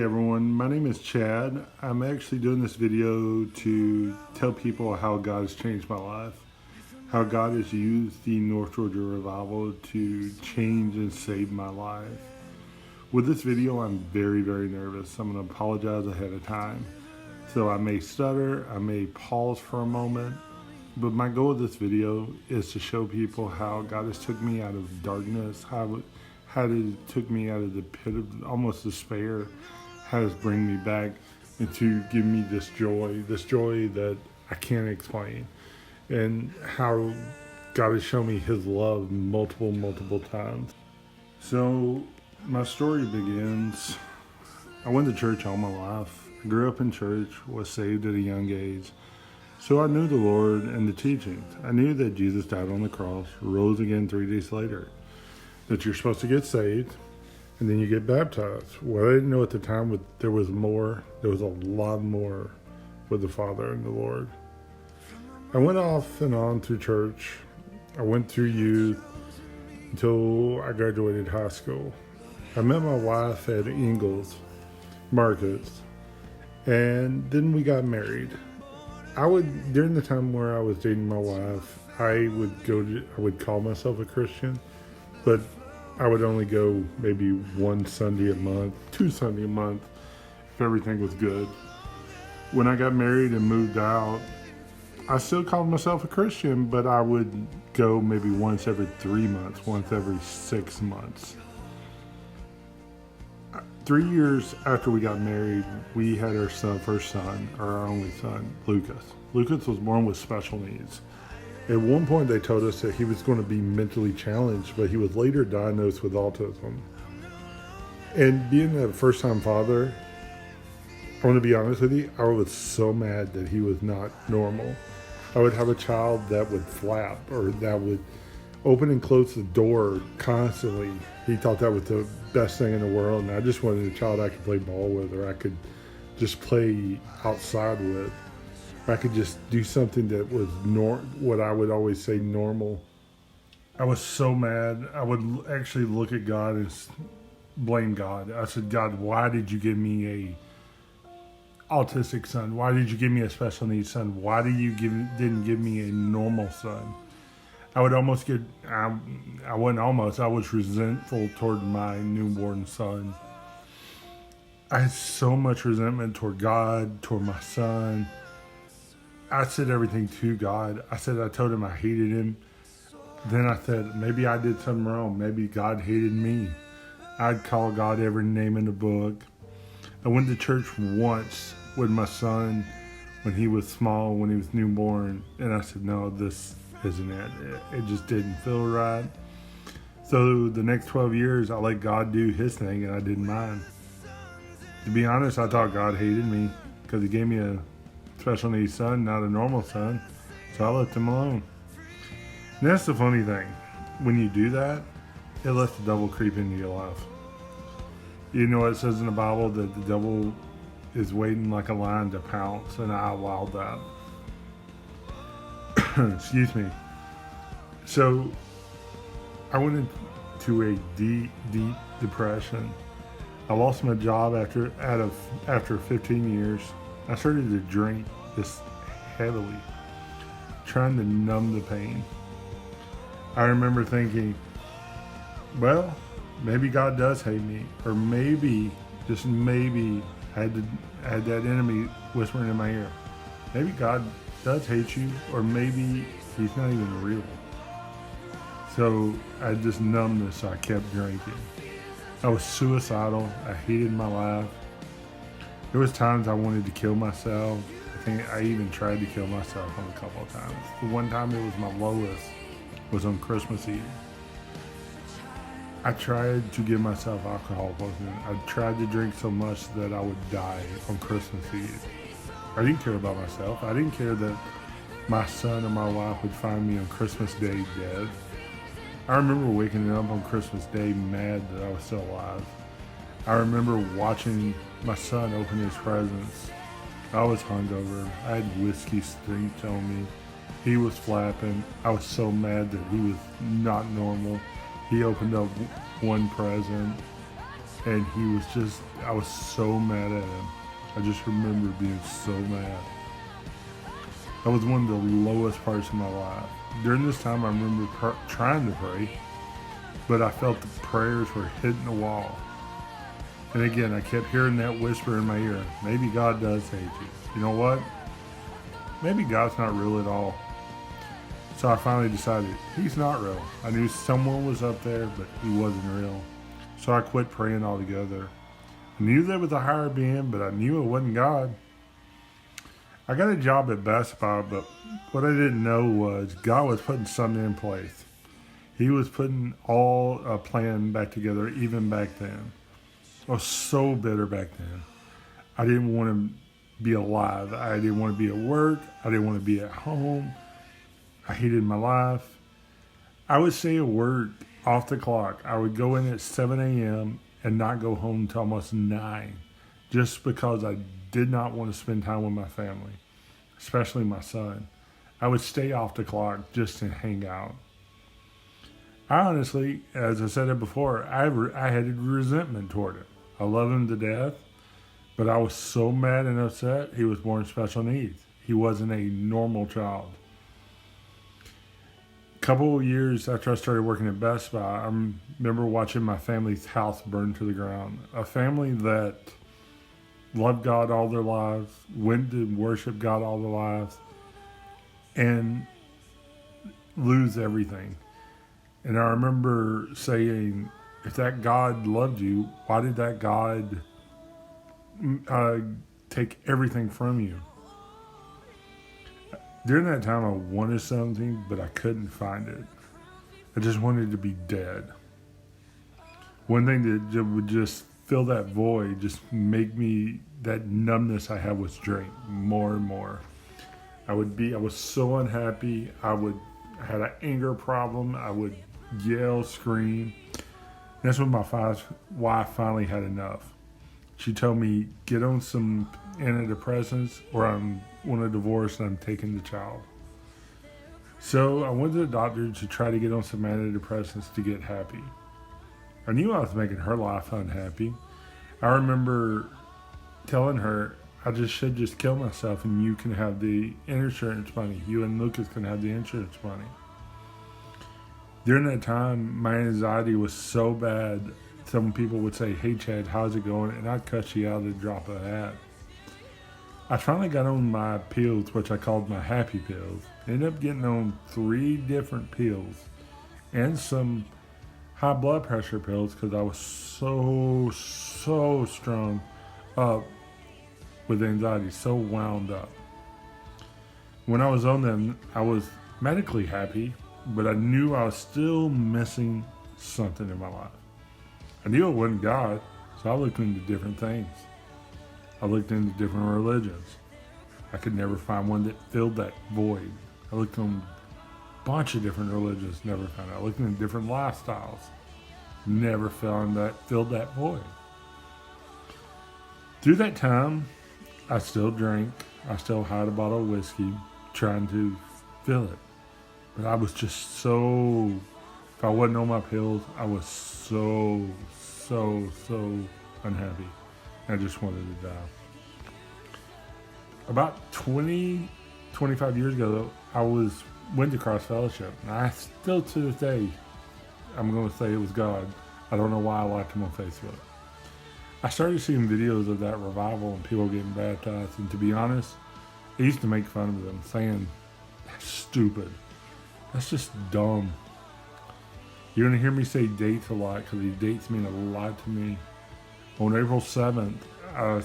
Hey everyone, my name is Chad. I'm actually doing this video to tell people how God has changed my life, how God has used the North Georgia Revival to change and save my life. With this video, I'm very nervous. I'm going to apologize ahead of time. So I may stutter, I may pause for a moment, but my goal of this video is to show people how God has took me out of darkness, how it took me out of the pit of almost despair, how it's bring me back and to give me this joy that I can't explain, and how God has shown me his love multiple times. So my story begins, I went to church all my life. I grew up in church, was saved at a young age. So I knew the Lord and the teachings. I knew that Jesus died on the cross, rose again 3 days later, that you're supposed to get saved, and then you get baptized. What I didn't know at the time was there was more. There was a lot more with the Father and the Lord. I went off and on through church. I went through youth until I graduated high school. I met my wife at Ingalls Markets, and then we got married. During the time where I was dating my wife, I would call myself a Christian, but I would only go maybe one Sunday a month, 2 Sunday a month, if everything was good. When I got married and moved out, I still called myself a Christian, but I would go maybe once every 3 months, once every 6 months. 3 years after we got married, we had our first son, our only son, Lucas. Lucas was born with special needs. At one point, they told us that he was going to be mentally challenged, but he was later diagnosed with autism. And being a first-time father, I want to be honest with you, I was so mad that he was not normal. I would have a child that would flap, or that would open and close the door constantly. He thought that was the best thing in the world, and I just wanted a child I could play ball with, or I could just play outside with. I could just do something that was what I would always say normal. I was so mad. I would actually look at God and blame God. I said, God, why did you give me a autistic son? Why did you give me a special needs son? Why didn't give me a normal son? I would almost I was resentful toward my newborn son. I had so much resentment toward God, toward my son. I said everything to God. I told him I hated him. Then I said, maybe I did something wrong. Maybe God hated me. I'd call God every name in the book. I went to church once with my son when he was small, when he was newborn. And I said, no, this isn't it. It just didn't feel right. So the next 12 years, I let God do his thing and I didn't mind. To be honest, I thought God hated me because he gave me a special needs son, not a normal son, so I left him alone. And that's the funny thing. When you do that, it lets the devil creep into your life. You know, it says in the Bible that the devil is waiting like a lion to pounce, and I allowed that. Excuse me. So I went into a deep depression. I lost my job after 15 years. I started to drink just heavily, trying to numb the pain. I remember thinking, well, maybe God does hate me, or maybe, just maybe, I had that enemy whispering in my ear. Maybe God does hate you, or maybe he's not even real. So I just numbed this, so I kept drinking. I was suicidal. I hated my life. There was times I wanted to kill myself. I think I even tried to kill myself on a couple of times. The one time it was my lowest was on Christmas Eve. I tried to give myself alcohol poisoning. I tried to drink so much that I would die on Christmas Eve. I didn't care about myself. I didn't care that my son or my wife would find me on Christmas Day dead. I remember waking up on Christmas Day mad that I was still alive. I remember watching my son open his presents. I was hungover. I had whiskey streaked on me. He was flapping. I was so mad that he was not normal. He opened up one present. And I was so mad at him. I just remember being so mad. That was one of the lowest parts of my life. During this time, I remember trying to pray, but I felt the prayers were hitting the wall. And again, I kept hearing that whisper in my ear, maybe God does hate you. You know what? Maybe God's not real at all. So I finally decided, he's not real. I knew someone was up there, but he wasn't real. So I quit praying altogether. I knew there was a higher being, but I knew it wasn't God. I got a job at Best Buy, but what I didn't know was God was putting something in place. He was putting all a plan back together, even back then. I was so bitter back then. I didn't want to be alive. I didn't want to be at work. I didn't want to be at home. I hated my life. I would stay at work off the clock. I would go in at 7 a.m. and not go home until almost 9, just because I did not want to spend time with my family, especially my son. I would stay off the clock just to hang out. I honestly, as I said it before, I had resentment toward him. I love him to death, but I was so mad and upset. He was born special needs. He wasn't a normal child. A couple of years after I started working at Best Buy, I remember watching my family's house burn to the ground. A family that loved God all their lives, went to worship God all their lives, and lose everything. And I remember saying, if that God loved you, why did that God take everything from you? During that time, I wanted something, but I couldn't find it. I just wanted to be dead. One thing that would just fill that void, just make me, that numbness I have with drink more and more. I was so unhappy. I had an anger problem. I would yell, scream. That's when my wife finally had enough. She told me, get on some antidepressants or I'm on a divorce and I'm taking the child. So I went to the doctor to try to get on some antidepressants to get happy. I knew I was making her life unhappy. I remember telling her, I should just kill myself and you can have the insurance money. You and Lucas can have the insurance money. During that time, my anxiety was so bad, some people would say, hey Chad, how's it going? And I'd cut you out at the drop of a hat. I finally got on my pills, which I called my happy pills. Ended up getting on 3 different pills and some high blood pressure pills because I was so strung up with anxiety, so wound up. When I was on them, I was medically happy, but I knew I was still missing something in my life. I knew it wasn't God, so I looked into different things. I looked into different religions. I could never find one that filled that void. I looked on a bunch of different religions, never found it. I looked into different lifestyles, never found that filled that void. Through that time, I still drank. I still had a bottle of whiskey, trying to fill it. But I was just so, if I wasn't on my pills, I was so unhappy. I just wanted to die. About 25 years ago, I went to Cross Fellowship. And I still to this day, I'm going to say it was God. I don't know why I liked him on Facebook. I started seeing videos of that revival and people getting baptized. And to be honest, I used to make fun of them, saying, that's stupid. That's just dumb. You're going to hear me say dates a lot because these dates mean a lot to me. On April 7th, I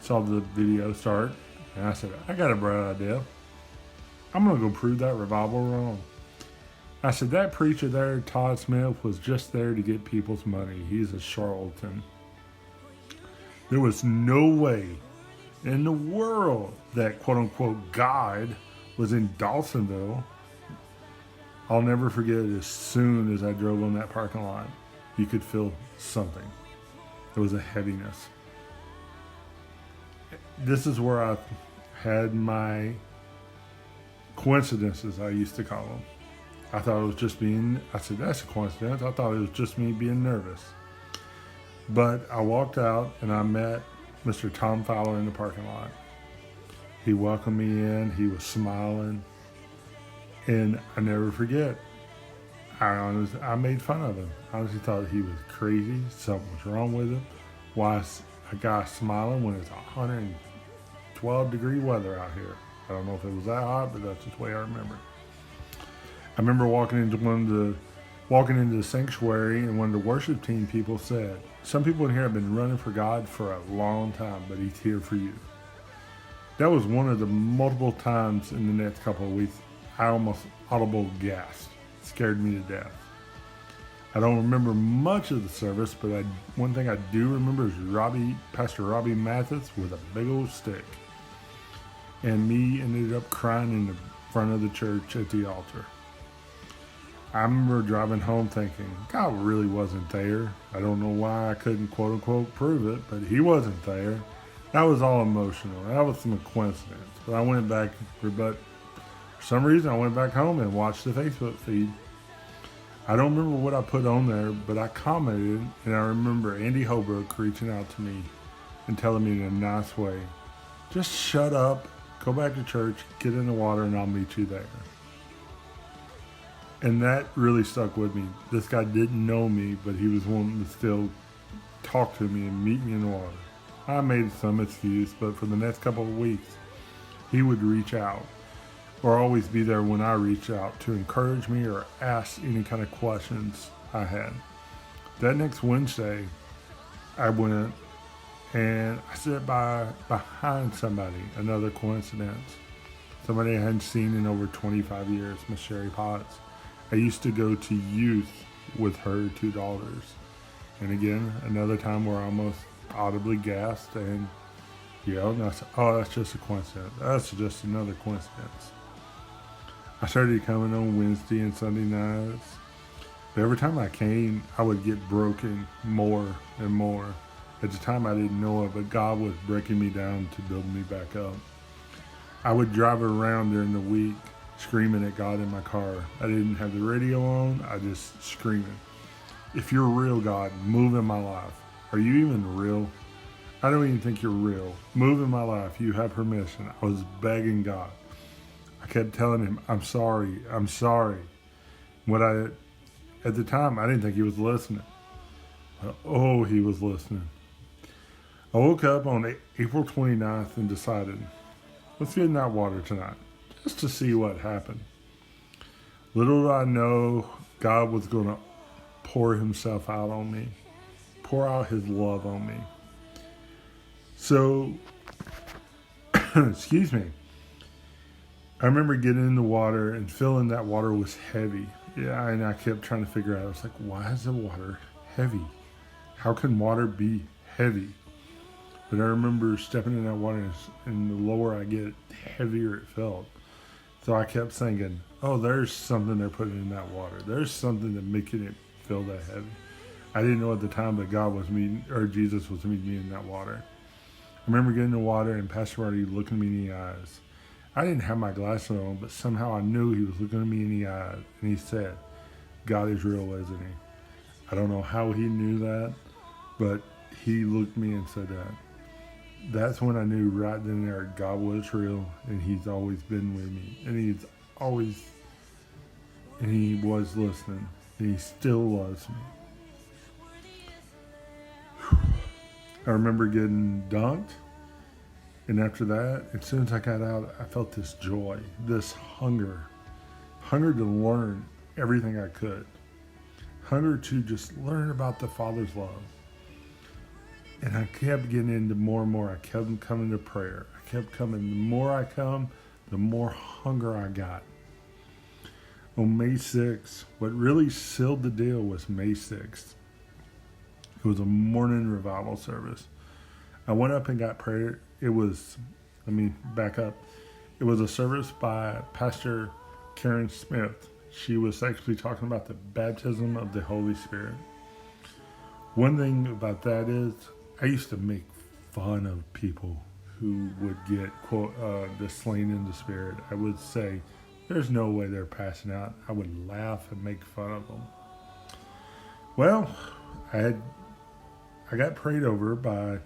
saw the video start and I said, I got a bright idea. I'm going to go prove that revival wrong. I said, that preacher there, Todd Smith, was just there to get people's money. He's a charlatan. There was no way in the world that quote-unquote God was in Dawsonville. I'll never forget it. As soon as I drove on that parking lot, you could feel something. There was a heaviness. This is where I had my coincidences, I used to call them. I thought it was just I said, that's a coincidence. I thought it was just me being nervous. But I walked out and I met Mr. Tom Fowler in the parking lot. He welcomed me in. He was smiling. And I never forget, I made fun of him. I honestly thought he was crazy. Something was wrong with him. Why is a guy smiling when it's 112-degree weather out here? I don't know if it was that hot, but that's just the way I remember. I remember walking into the sanctuary, and one of the worship team people said, "Some people in here have been running for God for a long time, but He's here for you." That was one of the multiple times in the next couple of weeks I almost audible gasped. It scared me to death. I don't remember much of the service, but one thing I do remember is Pastor Robbie Mathis with a big old stick. And me ended up crying in the front of the church at the altar. I remember driving home thinking, God really wasn't there. I don't know why I couldn't quote unquote prove it, but He wasn't there. That was all emotional. That was some coincidence. But I went back, for some reason I went back home and watched the Facebook feed. I don't remember what I put on there, but I commented, and I remember Andy Holbrook reaching out to me and telling me in a nice way, just shut up, go back to church, get in the water, and I'll meet you there. And that really stuck with me. This guy didn't know me, but he was wanting to still talk to me and meet me in the water. I made some excuse, but for the next couple of weeks, he would reach out or always be there when I reached out to encourage me or ask any kind of questions I had. That next Wednesday, I went and I sat behind somebody, another coincidence. Somebody I hadn't seen in over 25 years, Miss Sherry Potts. I used to go to youth with her two daughters. And again, another time where I almost audibly gasped and yelled, and I said, "Oh, that's just a coincidence. That's just another coincidence." I started coming on Wednesday and Sunday nights. But every time I came, I would get broken more and more. At the time, I didn't know it, but God was breaking me down to build me back up. I would drive around during the week screaming at God in my car. I didn't have the radio on. I just screaming, "If you're real, God, move in my life. Are you even real? I don't even think you're real. Move in my life. You have permission." I was begging God. I kept telling Him, I'm sorry. At the time, I didn't think He was listening. But, oh, He was listening. I woke up on April 29th and decided, let's get in that water tonight, just to see what happened. Little did I know God was going to pour Himself out on me, pour out His love on me. So, excuse me. I remember getting in the water and feeling that water was heavy. Yeah, and I kept trying to figure out, I was like, why is the water heavy? How can water be heavy? But I remember stepping in that water, and the lower I get, the heavier it felt. So I kept thinking, oh, there's something they're putting in that water. There's something that's making it feel that heavy. I didn't know at the time that Jesus was meeting me in that water. I remember getting in the water and Pastor Marty looking me in the eyes. I didn't have my glasses on, but somehow I knew he was looking at me in the eyes, and he said, God is real, isn't He? I don't know how he knew that, but he looked at me and said that. That's when I knew right then and there God was real, and He's always been with me, and He was listening, and He still loves me. I remember getting dunked. And after that, as soon as I got out, I felt this joy, this hunger to learn everything I could, hunger to just learn about the Father's love. And I kept getting into more and more. I kept coming to prayer. I kept coming. The more I come, the more hunger I got. On May 6th, what really sealed the deal was May 6th. It was a morning revival service. I went up and got prayer. Let me back up. It was a service by Pastor Karen Smith. She was actually talking about the baptism of the Holy Spirit. One thing about that is, I used to make fun of people who would get, quote, the slain in the Spirit. I would say, there's no way they're passing out. I would laugh and make fun of them. Well, I I got prayed over by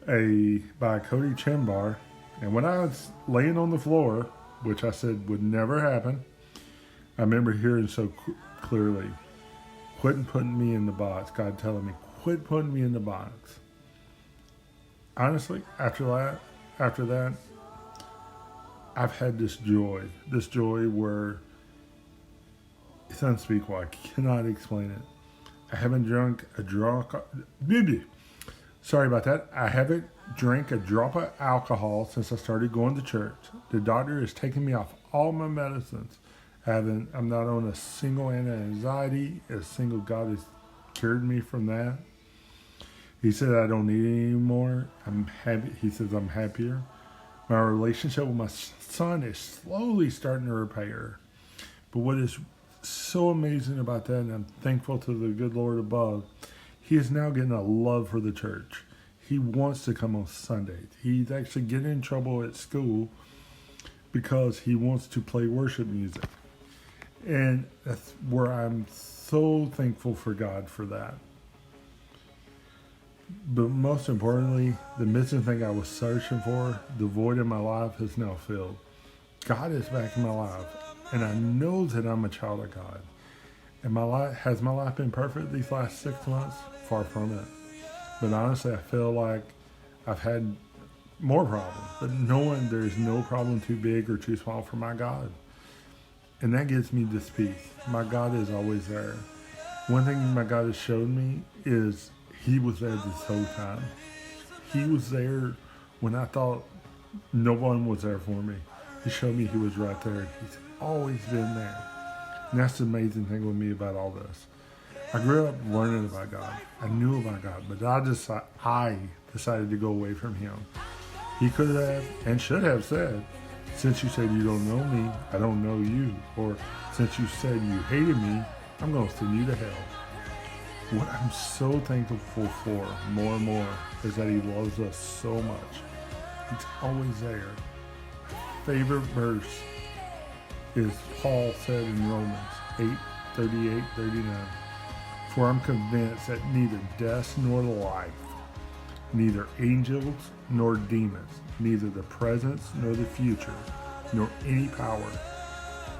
Cody Chimbar, and when I was laying on the floor, which I said would never happen, I remember hearing so clearly, quit putting me in the box. God telling me, quit putting me in the box. Honestly, after that, I've had this joy where it's unspeakable. I cannot explain it. I haven't sorry about that. I haven't drank a drop of alcohol since I started going to church. The doctor has taken me off all my medicines. I'm not on a single anti-anxiety. God has cured me from that. He said I don't need it anymore. I'm happy. He says I'm happier. My relationship with my son is slowly starting to repair. But what is so amazing about that, and I'm thankful to the good Lord above, he is now getting a love for the church. He wants to come on Sundays. He's actually getting in trouble at school because he wants to play worship music. And that's where I'm so thankful for God for that. But most importantly, the missing thing I was searching for, the void in my life, is now filled. God is back in my life, and I know that I'm a child of God. And has my life been perfect these last 6 months? Far from it. But honestly, I feel like I've had more problems, but knowing there's no problem too big or too small for my God. And that gives me this peace. My God is always there. One thing my God has showed me is he was there this whole time. He was there when I thought no one was there for me. He showed me he was right there. He's always been there. And that's the amazing thing with me about all this. I grew up learning about God. I knew about God, but I decided to go away from him. He could have and should have said, since you said you don't know me, I don't know you. Or since you said you hated me, I'm going to send you to hell. What I'm so thankful for more and more is that he loves us so much. He's always there. My favorite verse is Paul said in Romans 8:38-39. For I'm convinced that neither death nor life, neither angels nor demons, neither the present nor the future, nor any power,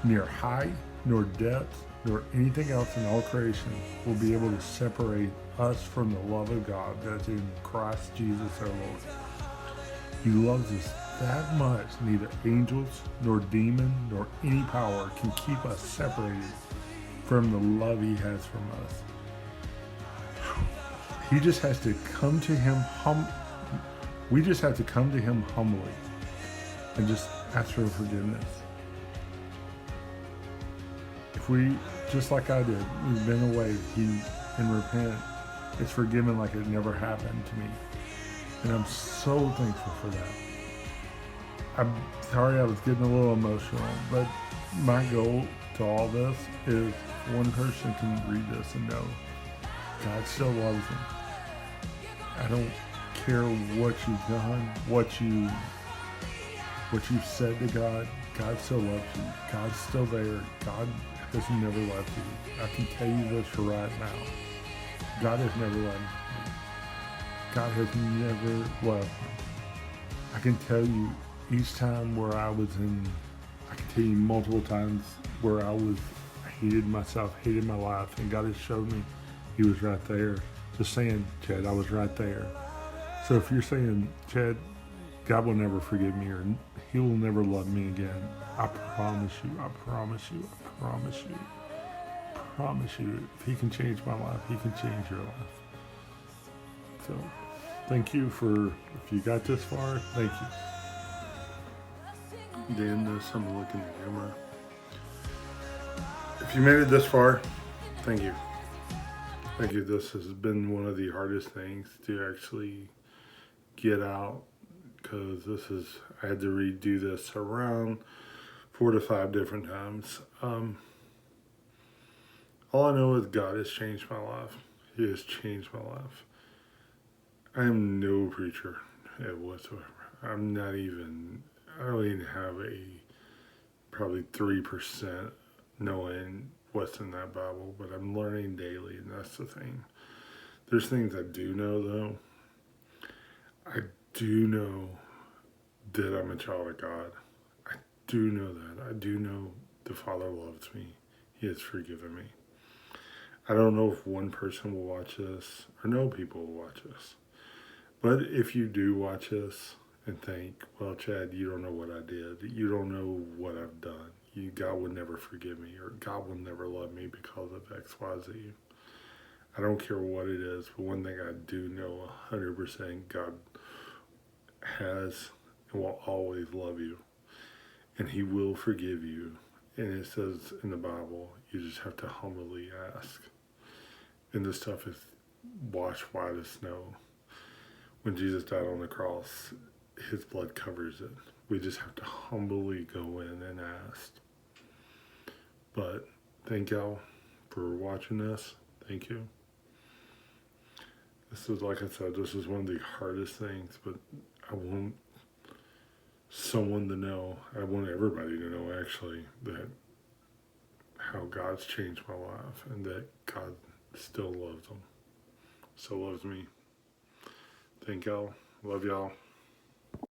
near height nor depth, nor anything else in all creation will be able to separate us from the love of God that's in Christ Jesus our Lord. He loves us that much, neither angels nor demon nor any power can keep us separated from the love he has from us. He just has to come to him we just have to come to him humbly and just ask for forgiveness. If we, just like I did, we've been away, and repent, it's forgiven like it never happened to me. And I'm so thankful for that. I'm sorry I was getting a little emotional, but my goal to all this is one person can read this and know God still loves them. I don't care what you've done, what you've said to God. God still loves you. God's still there. God has never left you. I can tell you this right now. God has never left me. God has never left me. I can tell you each time where I can tell you multiple times where I hated myself, hated my life, and God has showed me he was right there. Just saying, Chad, I was right there. So if you're saying, Chad, God will never forgive me or he will never love me again, I promise you, I promise you, I promise you, I promise you, if he can change my life, he can change your life. So thank you if you got this far, thank you. Then someone looking at the camera. If you made it this far, thank you. Thank you. This has been one of the hardest things to actually get out because I had to redo this around 4 to 5 different times. All I know is God has changed my life. He has changed my life. I am no preacher whatsoever. I don't even have probably 3% knowing what's in that Bible, but I'm learning daily, and that's the thing. There's things I do know, though. I do know that I'm a child of God. I do know that. I do know the Father loves me. He has forgiven me. I don't know if one person will watch this or no people will watch this. But if you do watch this and think, well, Chad, you don't know what I did. You don't know what I've done. God would never forgive me, or God will never love me because of X, Y, Z. I don't care what it is, but one thing I do know 100% God has and will always love you. And He will forgive you. And it says in the Bible, you just have to humbly ask. And this stuff is washed white as snow. When Jesus died on the cross, His blood covers it. We just have to humbly go in and ask. But thank y'all for watching this. Thank you. This is, like I said, this is one of the hardest things, but I want someone to know, I want everybody to know actually, that how God's changed my life and that God still loves them. Still loves me. Thank y'all. Love y'all.